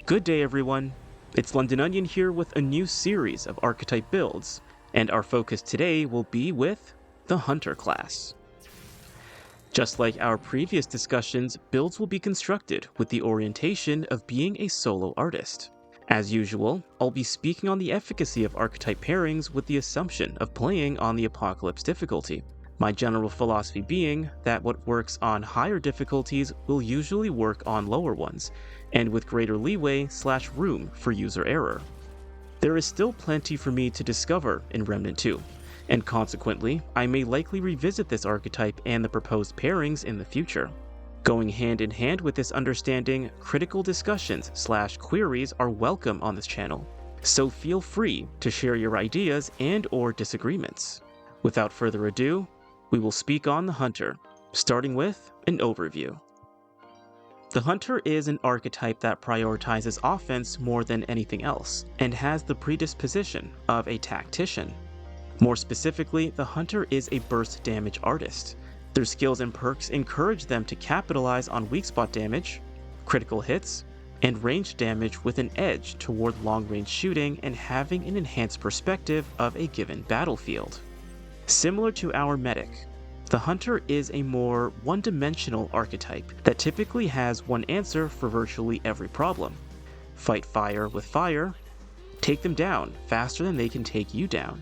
Good day everyone, it's Londononion here with a new series of archetype builds, and our focus today will be with the Hunter class. Just like our previous discussions, builds will be constructed with the orientation of being a solo artist. As usual, I'll be speaking on the efficacy of archetype pairings with the assumption of playing on the Apocalypse difficulty. My general philosophy being that what works on higher difficulties will usually work on lower ones, and with greater leeway/room for user error. There is still plenty for me to discover in Remnant 2, and consequently, I may likely revisit this archetype and the proposed pairings in the future. Going hand in hand with this understanding, critical discussions/queries are welcome on this channel, so feel free to share your ideas and/or disagreements. Without further ado, we will speak on the Hunter, starting with an overview. The Hunter is an archetype that prioritizes offense more than anything else, and has the predisposition of a tactician. More specifically, the Hunter is a burst damage artist. Their skills and perks encourage them to capitalize on weak spot damage, critical hits, and ranged damage with an edge toward long-range shooting and having an enhanced perspective of a given battlefield. Similar to our medic, the Hunter is a more one-dimensional archetype that typically has one answer for virtually every problem. Fight fire with fire, take them down faster than they can take you down.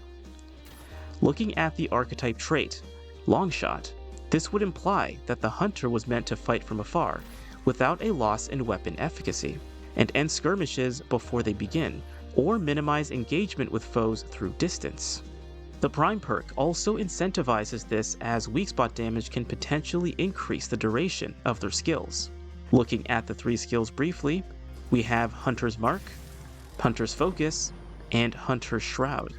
Looking at the archetype trait, long shot, this would imply that the Hunter was meant to fight from afar, without a loss in weapon efficacy, and end skirmishes before they begin, or minimize engagement with foes through distance. The Prime perk also incentivizes this, as weak spot damage can potentially increase the duration of their skills. Looking at the three skills briefly, we have Hunter's Mark, Hunter's Focus, and Hunter's Shroud.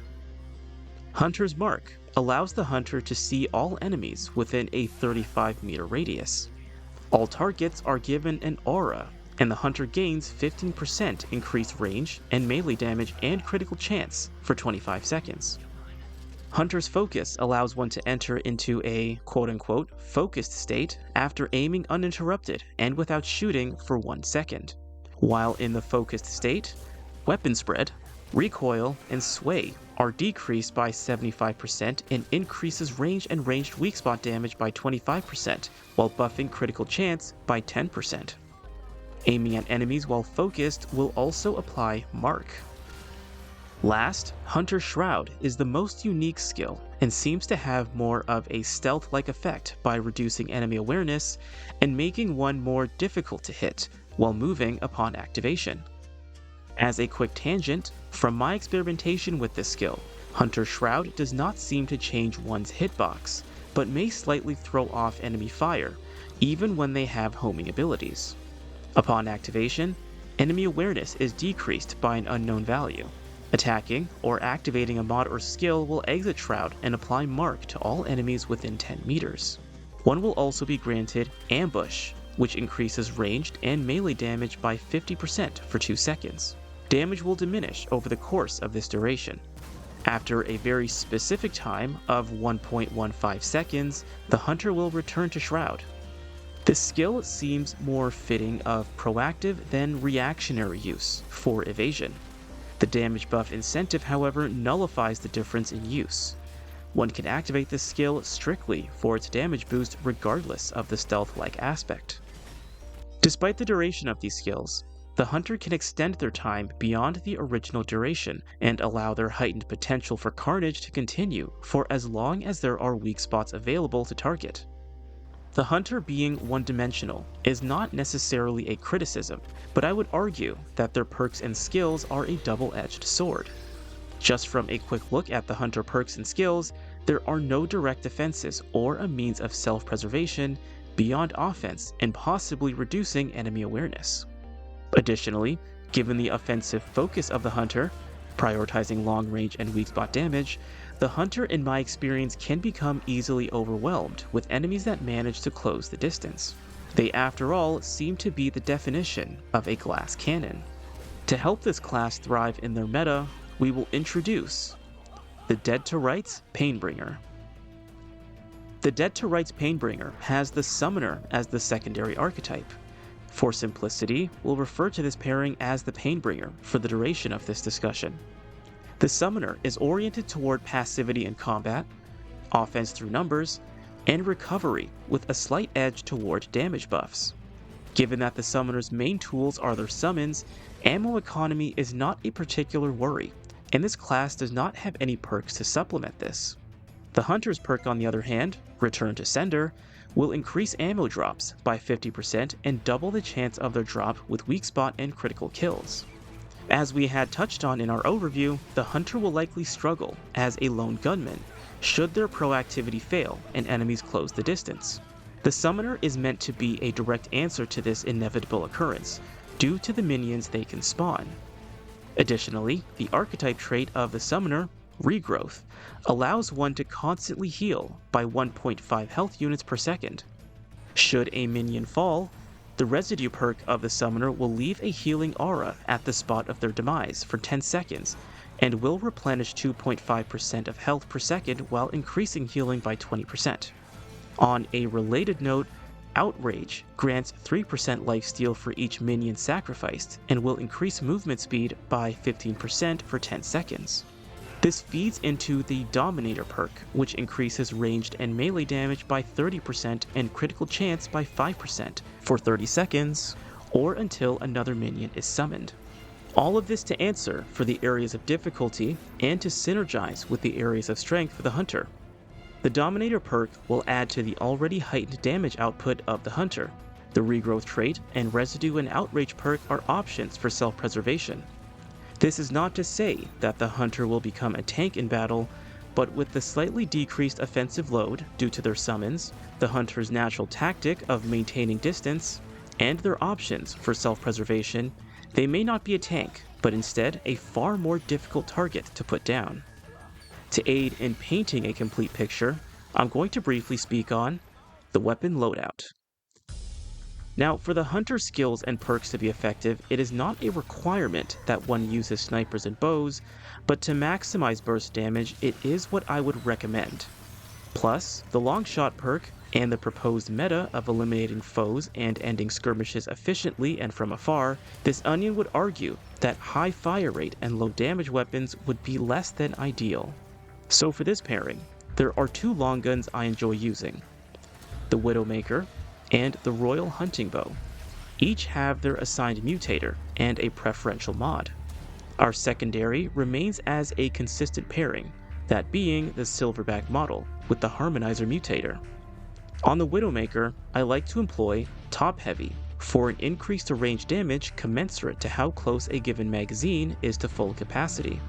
Hunter's Mark allows the Hunter to see all enemies within a 35-meter radius. All targets are given an aura, and the Hunter gains 15% increased range and melee damage and critical chance for 25 seconds. Hunter's Focus allows one to enter into a quote-unquote focused state after aiming uninterrupted and without shooting for 1 second. While in the focused state, weapon spread, recoil, and sway are decreased by 75% and increases range and ranged weak spot damage by 25%, while buffing critical chance by 10%. Aiming at enemies while focused will also apply Mark. Last, Hunter's Shroud is the most unique skill and seems to have more of a stealth-like effect by reducing enemy awareness and making one more difficult to hit while moving upon activation. As a quick tangent, from my experimentation with this skill, Hunter's Shroud does not seem to change one's hitbox, but may slightly throw off enemy fire, even when they have homing abilities. Upon activation, enemy awareness is decreased by an unknown value. Attacking or activating a mod or skill will exit Shroud and apply Mark to all enemies within 10 meters. One will also be granted Ambush, which increases ranged and melee damage by 50% for 2 seconds. Damage will diminish over the course of this duration. After a very specific time of 1.15 seconds, the Hunter will return to Shroud. This skill seems more fitting of proactive than reactionary use for evasion. The damage buff incentive, however, nullifies the difference in use. One can activate this skill strictly for its damage boost regardless of the stealth-like aspect. Despite the duration of these skills, the Hunter can extend their time beyond the original duration and allow their heightened potential for carnage to continue for as long as there are weak spots available to target. The Hunter being one-dimensional is not necessarily a criticism, but I would argue that their perks and skills are a double-edged sword. Just from a quick look at the Hunter perks and skills, there are no direct defenses or a means of self-preservation beyond offense and possibly reducing enemy awareness. Additionally, given the offensive focus of the Hunter, prioritizing long range and weak spot damage, the Hunter in my experience can become easily overwhelmed with enemies that manage to close the distance. They after all seem to be the definition of a glass cannon. To help this class thrive in their meta, we will introduce the Dead to Rights Painbringer. The Dead to Rights Painbringer has the Summoner as the secondary archetype. For simplicity, we'll refer to this pairing as the painbringer for the duration of this discussion. The summoner is oriented toward passivity in combat, offense through numbers, and recovery with a slight edge toward damage buffs. Given that the summoner's main tools are their summons, ammo economy is not a particular worry, and this class does not have any perks to supplement this. The hunter's perk, on the other hand, Return to Sender, will increase ammo drops by 50% and double the chance of their drop with weak spot and critical kills. As we had touched on in our overview, the hunter will likely struggle as a lone gunman should their proactivity fail and enemies close the distance. The summoner is meant to be a direct answer to this inevitable occurrence due to the minions they can spawn. Additionally, the archetype trait of the summoner, Regrowth, allows one to constantly heal by 1.5 health units per second. Should a minion fall, the residue perk of the summoner will leave a healing aura at the spot of their demise for 10 seconds and will replenish 2.5% of health per second while increasing healing by 20%. On a related note, Outrage grants 3% lifesteal for each minion sacrificed and will increase movement speed by 15% for 10 seconds. This feeds into the Dominator perk, which increases ranged and melee damage by 30% and critical chance by 5% for 30 seconds, or until another minion is summoned. All of this to answer for the areas of difficulty and to synergize with the areas of strength for the hunter. The Dominator perk will add to the already heightened damage output of the hunter. The Regrowth trait and Residue and Outrage perk are options for self-preservation. This is not to say that the hunter will become a tank in battle, but with the slightly decreased offensive load due to their summons, the hunter's natural tactic of maintaining distance, and their options for self-preservation, they may not be a tank, but instead a far more difficult target to put down. To aid in painting a complete picture, I'm going to briefly speak on the weapon loadout. Now, for the hunter skills and perks to be effective, it is not a requirement that one uses snipers and bows, but to maximize burst damage, it is what I would recommend. Plus, the long shot perk and the proposed meta of eliminating foes and ending skirmishes efficiently and from afar, this onion would argue that high fire rate and low damage weapons would be less than ideal. So for this pairing, there are two long guns I enjoy using: the Widowmaker and the Royal Hunting Bow. Each have their assigned mutator and a preferential mod. Our secondary remains as a consistent pairing, that being the Silverback model with the Harmonizer mutator. On the Widowmaker, I like to employ Top Heavy for an increase to range damage commensurate to how close a given magazine is to full capacity.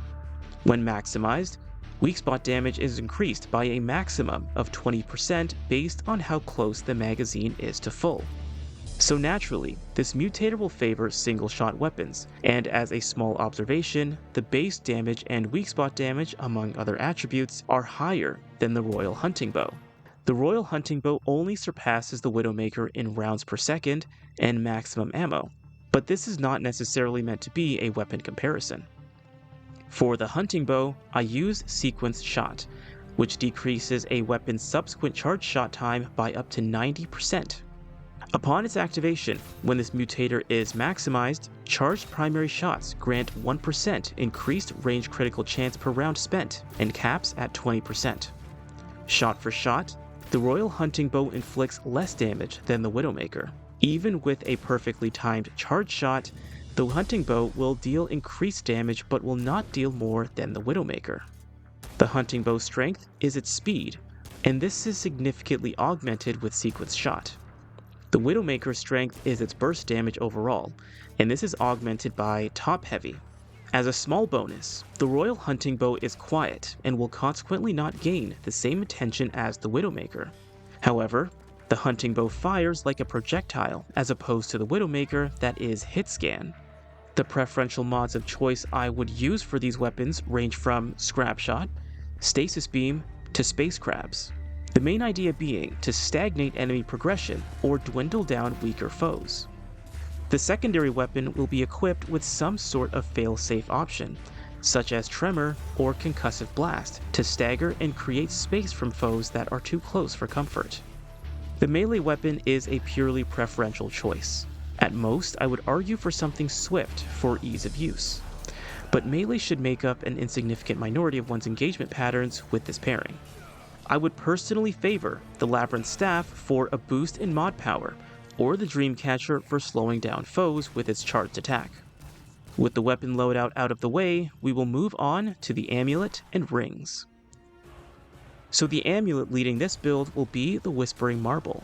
When maximized, weak spot damage is increased by a maximum of 20% based on how close the magazine is to full. So naturally, this mutator will favor single-shot weapons, and as a small observation, the base damage and weak spot damage, among other attributes, are higher than the Royal Hunting Bow. The Royal Hunting Bow only surpasses the Widowmaker in rounds per second and maximum ammo, but this is not necessarily meant to be a weapon comparison. For the hunting bow, I use sequenced shot, which decreases a weapon's subsequent charge shot time by up to 90%. Upon its activation, when this mutator is maximized, charged primary shots grant 1% increased range critical chance per round spent and caps at 20%. Shot for shot, the Royal Hunting Bow inflicts less damage than the Widowmaker. Even with a perfectly timed charge shot, the hunting bow will deal increased damage but will not deal more than the Widowmaker. The hunting bow's strength is its speed, and this is significantly augmented with sequence shot. The Widowmaker's strength is its burst damage overall, and this is augmented by top heavy. As a small bonus, the Royal Hunting Bow is quiet and will consequently not gain the same attention as the Widowmaker. However, the hunting bow fires like a projectile as opposed to the Widowmaker that is hit scan. The preferential mods of choice I would use for these weapons range from Scrap Shot, Stasis Beam, to Space Crabs. The main idea being to stagnate enemy progression or dwindle down weaker foes. The secondary weapon will be equipped with some sort of fail-safe option, such as Tremor or Concussive Blast, to stagger and create space from foes that are too close for comfort. The melee weapon is a purely preferential choice. At most, I would argue for something swift for ease of use, but melee should make up an insignificant minority of one's engagement patterns with this pairing. I would personally favor the Labyrinth Staff for a boost in mod power, or the Dreamcatcher for slowing down foes with its charged attack. With the weapon loadout out of the way, we will move on to the Amulet and Rings. So the amulet leading this build will be the Whispering Marble.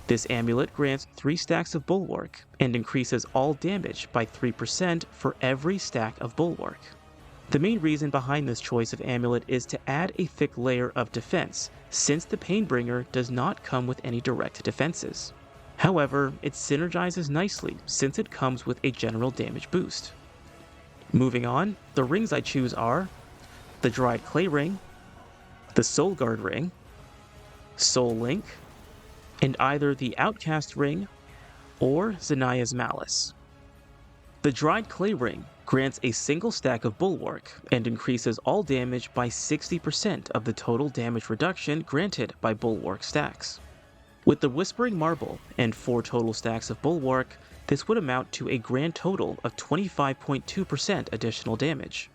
This amulet grants 3 stacks of Bulwark and increases all damage by 3% for every stack of Bulwark. The main reason behind this choice of amulet is to add a thick layer of defense, since the painbringer does not come with any direct defenses. However, it synergizes nicely since it comes with a general damage boost. Moving on, the rings I choose are the Dried Clay Ring, the Soul Guard Ring, Soul Link, and either the Outcast Ring or Zanaya's Malice. The Dried Clay Ring grants a single stack of Bulwark and increases all damage by 60% of the total damage reduction granted by Bulwark stacks. With the Whispering Marble and 4 total stacks of Bulwark, this would amount to a grand total of 25.2% additional damage.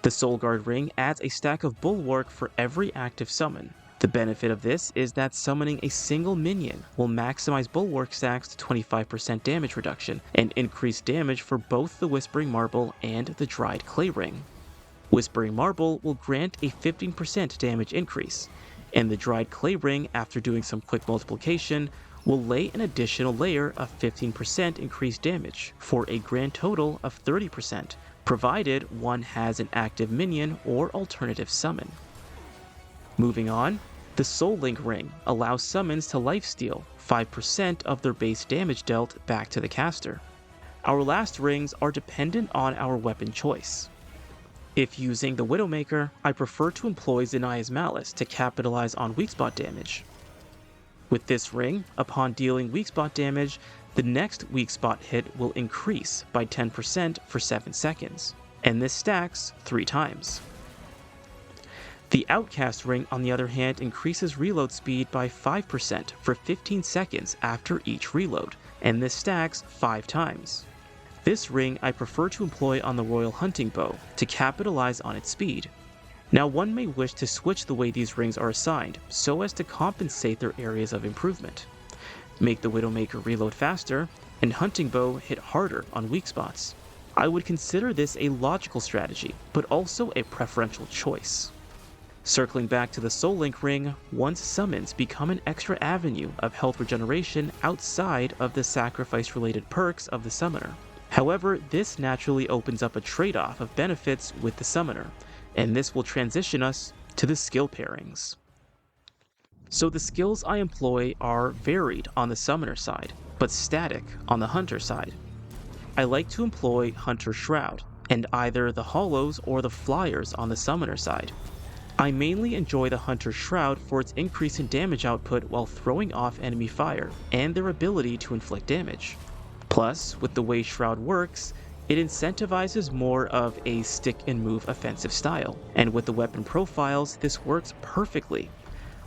The Soul Guard Ring adds a stack of Bulwark for every active summon. The benefit of this is that summoning a single minion will maximize Bulwark stacks to 25% damage reduction and increase damage for both the Whispering Marble and the Dried Clay Ring. Whispering Marble will grant a 15% damage increase, and the Dried Clay Ring, after doing some quick multiplication, will lay an additional layer of 15% increased damage for a grand total of 30%, provided one has an active minion or alternative summon. Moving on, the Soul Link Ring allows summons to lifesteal 5% of their base damage dealt back to the caster. Our last rings are dependent on our weapon choice. If using the Widowmaker, I prefer to employ Zanaya's Malice to capitalize on weak spot damage. With this ring, upon dealing weak spot damage, the next weak spot hit will increase by 10% for 7 seconds, and this stacks 3 times. The Outcast Ring, on the other hand, increases reload speed by 5% for 15 seconds after each reload, and this stacks 5 times. This ring I prefer to employ on the Royal Hunting Bow to capitalize on its speed. Now one may wish to switch the way these rings are assigned so as to compensate their areas of improvement. Make the Widowmaker reload faster, and Hunting Bow hit harder on weak spots. I would consider this a logical strategy, but also a preferential choice. Circling back to the Soul Link Ring, one's summons become an extra avenue of health regeneration outside of the sacrifice-related perks of the summoner. However, this naturally opens up a trade-off of benefits with the summoner, and this will transition us to the skill pairings. So the skills I employ are varied on the summoner side, but static on the hunter side. I like to employ Hunter Shroud, and either the Hollows or the Flyers on the summoner side. I mainly enjoy the Hunter Shroud for its increase in damage output while throwing off enemy fire, and their ability to inflict damage. Plus, with the way Shroud works, it incentivizes more of a stick and move offensive style, and with the weapon profiles, this works perfectly.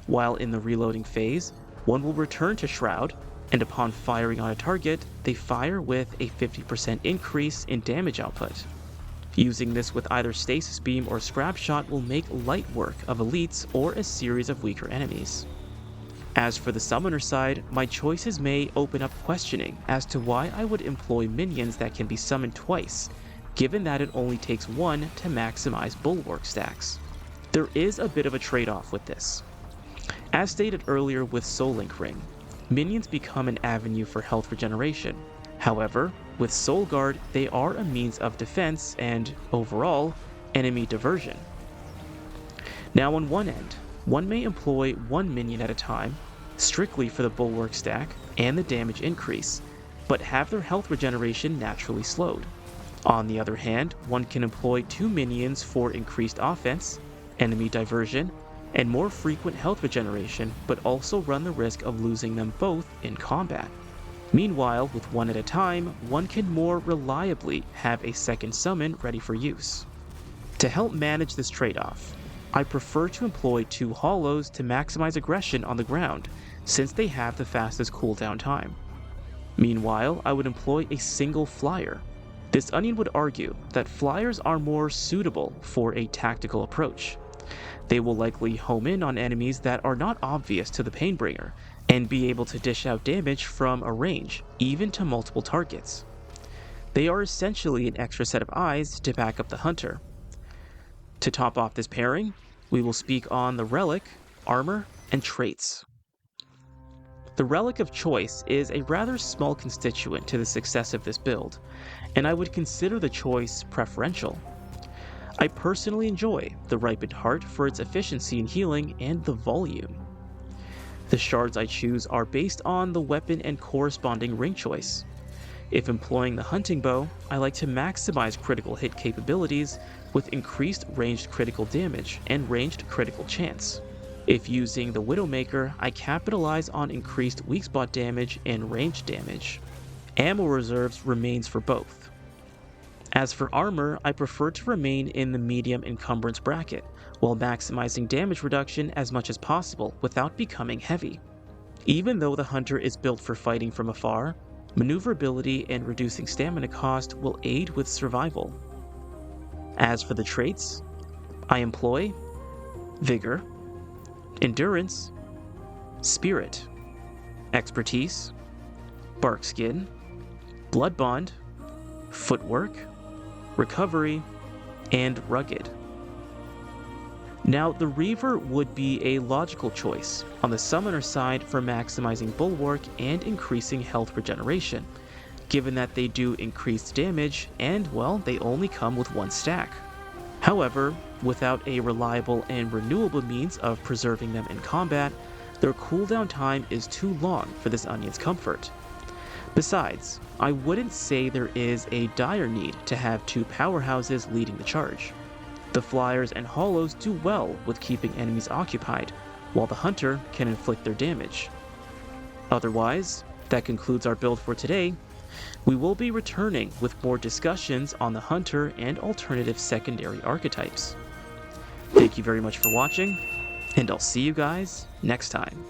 While in the reloading phase, one will return to Shroud, and upon firing on a target, they fire with a 50% increase in damage output. Using this with either Stasis Beam or Scrap Shot will make light work of elites or a series of weaker enemies. As for the summoner side, my choices may open up questioning as to why I would employ minions that can be summoned twice, given that it only takes 1 to maximize Bulwark stacks. There is a bit of a trade-off with this. As stated earlier with Soul Link Ring, minions become an avenue for health regeneration. However, with Soul Guard, they are a means of defense and, overall, enemy diversion. Now on one end, one may employ 1 minion at a time, strictly for the Bulwark stack and the damage increase, but have their health regeneration naturally slowed. On the other hand, one can employ 2 minions for increased offense, enemy diversion, and more frequent health regeneration, but also run the risk of losing them both in combat. Meanwhile, with 1 at a time, one can more reliably have a second summon ready for use. To help manage this trade-off, I prefer to employ 2 Hollows to maximize aggression on the ground, since they have the fastest cooldown time. Meanwhile, I would employ a single flyer. This onion would argue that flyers are more suitable for a tactical approach. They will likely home in on enemies that are not obvious to the painbringer, and be able to dish out damage from a range, even to multiple targets. They are essentially an extra set of eyes to back up the hunter. To top off this pairing, we will speak on the relic, armor, and traits. The relic of choice is a rather small constituent to the success of this build, and I would consider the choice preferential. I personally enjoy the ripened heart for its efficiency in healing and the volume. The shards I choose are based on the weapon and corresponding ring choice. If employing the hunting bow, I like to maximize critical hit capabilities with increased ranged critical damage and ranged critical chance. If using the Widowmaker, I capitalize on increased weak spot damage and ranged damage. Ammo reserves remains for both. As for armor, I prefer to remain in the medium encumbrance bracket, while maximizing damage reduction as much as possible without becoming heavy. Even though the hunter is built for fighting from afar, maneuverability and reducing stamina cost will aid with survival. As for the traits, I employ Vigor, Endurance, Spirit, Expertise, Barkskin, Blood Bond, Footwork, Recovery, and Rugged. Now, the Reaver would be a logical choice on the summoner side for maximizing bulwark and increasing health regeneration, given that they do increased damage and, well, they only come with one stack. However, without a reliable and renewable means of preserving them in combat, their cooldown time is too long for this onion's comfort. Besides, I wouldn't say there is a dire need to have two powerhouses leading the charge. The flyers and hollows do well with keeping enemies occupied, while the hunter can inflict their damage. Otherwise, that concludes our build for today. We will be returning with more discussions on the hunter and alternative secondary archetypes. Thank you very much for watching, and I'll see you guys next time.